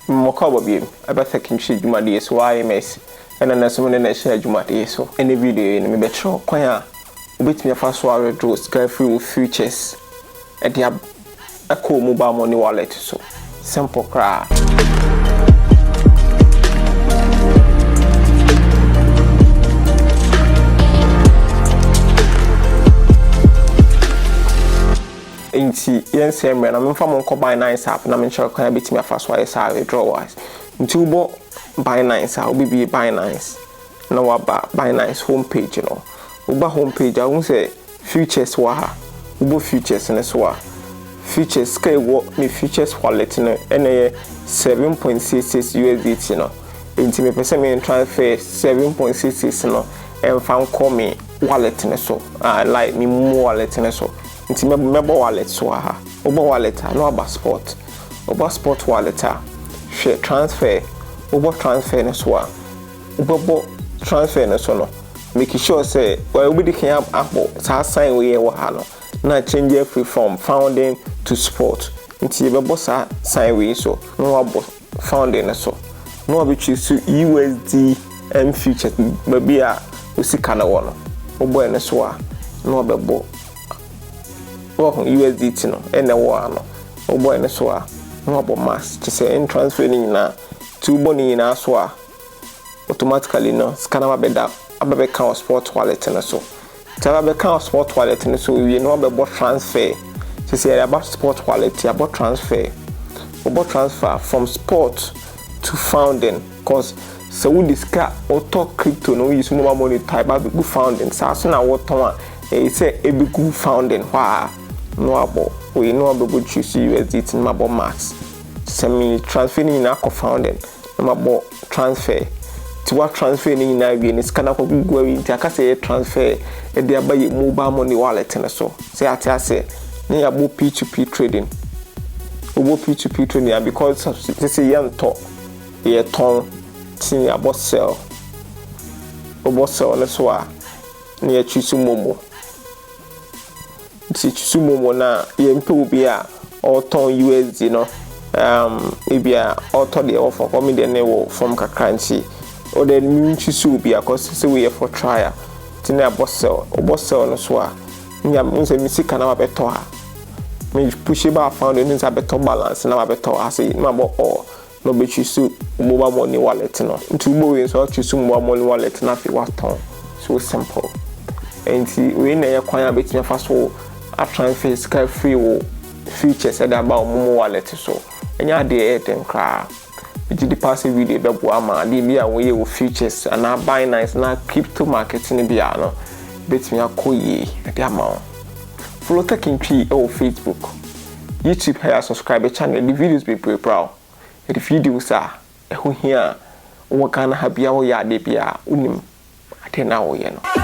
Moko bobiem aba second shi dwumade so IMS ena na so ne na shi dwumade so ene video ni me be tro kwan a obetimi afa so withdraw sky free futures e dia akọ mobile money wallet so simple cra inti yense me na memfa mo nko Binance app na menche kwan betimi afa so ayesa withdrawals nti ubo Binance a obibi Binance na waba Binance homepage no uba homepage a unse futures wa ha ubo futures ne so a futures kai wo me futures wallet no ene 7.66 USDT no inti me pese me transfer 7.66 no emfa nko me wallet ne so like me Momo wallet ne so nti mebo wallet so ha obo wallet no aba sport obo sport wallet share transfer obo transfer ne so a obo transfer ne so no make sure say we be can apple sa sign we here ha no na change free from founding to sport nti bebo sa sign we so no abo founding ne so no abi choose USD and future maybe a usika na wo no obo ne so a no bebo USDT no ene wo ano obo ene so a no abo mass to say in transfer ni na to bo ni na so a automatically no scanner abeda ababe kan sport wallet na so taba be kan sport wallet na so we no abebo transfer to say about sport wallet about transfer from sport to founding cause so we discuss auto crypto no use mobile money type abigu founding so na what ton e say ebigu founding wha no abo we no abo choose USDT na abo max semi transfer ni na ko founding na abo transfer to what transfer ni na we ni scanner ko Google we nti aka say transfer e dey abaye mobile money wallet na so say ase ni abo P2P trading obo P2P trading because say yan to ye ton tin abo sell na so a ni choose Momo si Momo na yempe obi a oton USD no ebia oto de offer come de ne wo from kakranchi o de mi choose obi a cause say we for trial tin na boss sell no so a nya unse mi sika na mabeto ha me push ba found in sa beto balance na mabeto ha say na bo o no be choose mobile money wallet no nti bo we so choose mobile money wallet na fi waton so simple enti we na ye kwan a betimi fa so a transfer sky free wo futures e da ba Momo wallet so enya de eten kra biji di pass video be bo ama de bia wo ye wo futures ana Binance na crypto market ni bia no betimi akoyi de ama follow taking tree o Facebook YouTube here subscribe channel the videos be proud the videos are e ho hia wo kana ha bia wo ya de bia unim atena wo ye no